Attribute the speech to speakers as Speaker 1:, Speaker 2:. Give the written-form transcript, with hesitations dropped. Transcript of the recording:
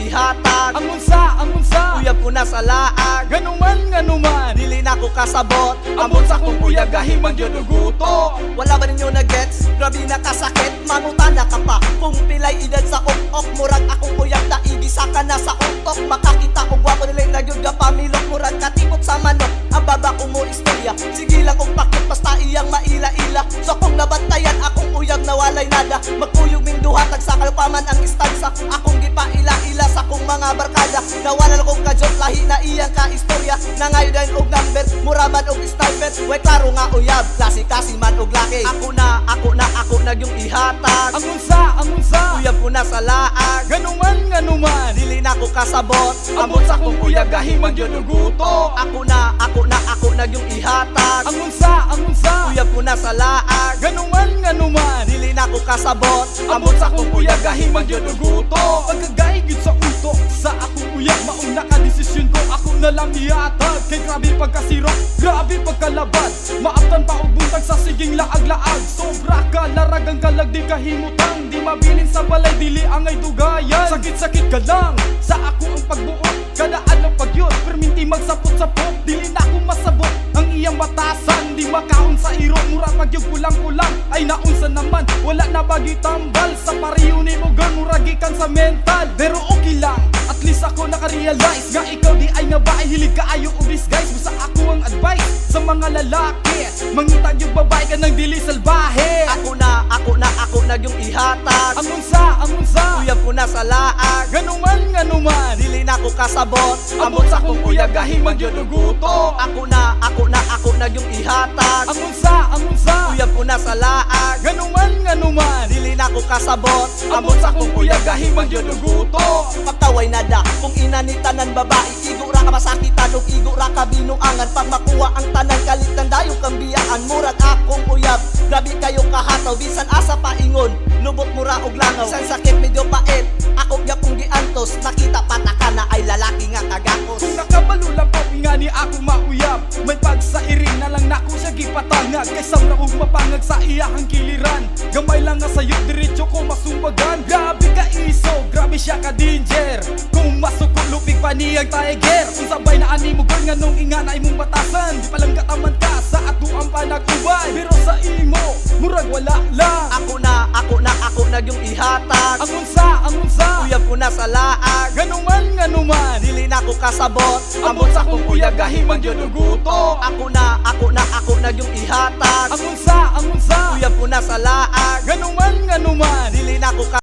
Speaker 1: ihatag.
Speaker 2: Ang unsa
Speaker 1: Uyab ko na sa laag,
Speaker 2: ganuman
Speaker 1: dili na ko kasabot.
Speaker 2: Ambot sa kong uyab gahimang yun uguto.
Speaker 1: Wala ba ninyo na gets? Grabe na kasakit, mangutana ka pa kung pilay edad sa ok-ok. Murag akong uyab na igisa ka na sa utok. Makakita ko gwapo nila'y nagyod ka pamilok. Murag katipot sa manok, ang baba ko mo istorya. Sige lang kung pakit basta iyang maila-ila. So kung nabantayan akong uyab na walay nada, magkuyog ming duhatag sa kalupaman ang istansa. Akong gipaila-ila sa kong mga barkada. Nawala kong kajot lahi na iyang ka-istorya. Nangayo din og number, muraman og sniper. Way klaro nga uyab, klase kasi man og laki. Ako na yung ihatag.
Speaker 2: Ang unsa
Speaker 1: Uyab ko na sa laag,
Speaker 2: ganuman
Speaker 1: dili na ko kasabot.
Speaker 2: Ambot sa kong uyab gahimang yun uguto.
Speaker 1: Ako na yung ihatag.
Speaker 2: Ang unsa
Speaker 1: Uyab ko na sa laag,
Speaker 2: ganuman
Speaker 1: dili na ko kasabot.
Speaker 2: Ambot sa kong uyab gahimang yun uguto. Pagkagaigid sa utok sa akong uyab, mauna ka desisyon ko, ako na lang ihatag. Kay grabe pagkasiro, grabe pagkalabad, maabtan pa og buntag sa siging laag-laag. Sobra ka, laragang kalag di kahimutang, di mabilin sa balay, dili angay dugayan. Sakit-sakit ka lang sa ako ang pagbuot, kadaan ng pagyot, perminti magsapot-sapot, dili na ako masabot ang iyang batasan. Di makaon sa iro, mura pagyog kulang-kulang, ay naunsa naman, wala na bagi tambal. Sa pariyo ni mo gan, muragikan sa mental. Pero okay lang, at least ako nakarealize nga ikaw di ay nga ba ay hilig ka ayo o disguise. Basta ako ang advice sa mga lalaki, mangita yung babae ka ng dili salbahe.
Speaker 1: Ako na yung ihatag.
Speaker 2: Ang unsa
Speaker 1: Uyab ko na sa laag,
Speaker 2: ganuman
Speaker 1: dili na ko kasabot.
Speaker 2: ambot sa kong uyab gahimang yun uguto.
Speaker 1: Ako na yung ihatag.
Speaker 2: Ang unsa
Speaker 1: Uyab ko na sa laag,
Speaker 2: ganuman
Speaker 1: dili na ko kasabot.
Speaker 2: ambot sa kong uyab gahimang yun uguto.
Speaker 1: Pagtaway nada, kung inanitanan babae, igo ra ka masakitan ug igo ra ka binuangan. Pag makuha ang tanan kalit ng dayo kang biyaan. Murag akong uyab, grabe kayo kahataw. Bisan asa paingon, lubot mura og langaw. Bisan sakit medyo pait, ako gyapong giantos. Nakita pataka na ay lalaki nga kagakos.
Speaker 2: Kung nakabalo lang ko nga ni ako mauyab, may pagsairing na lang nako siya gipatangag. Kaysa mraog mapangag sa iyahang kiliran, gamay lang nga sayo diretso ko masumbagan. Grabe ka iso, grabe siya ka danger. Kung masuko lupig pa niyang tiger, kung sabay na ani mo girl nga nung inga na imong batasan, di palang kataman ka sa ato ang panag-ubay. Pero sa imo, murag wala lang.
Speaker 1: Ako na yung ihatag.
Speaker 2: Ang unsa
Speaker 1: Uyab ko na sa laag,
Speaker 2: ganuman
Speaker 1: dili na ko kasabot.
Speaker 2: ambot sa kong uyab gahimang yun uguto.
Speaker 1: Ako na yung ihatag.
Speaker 2: Ang unsa
Speaker 1: Uyab ko na sa laag,
Speaker 2: ganuman
Speaker 1: dili na ko kasabot.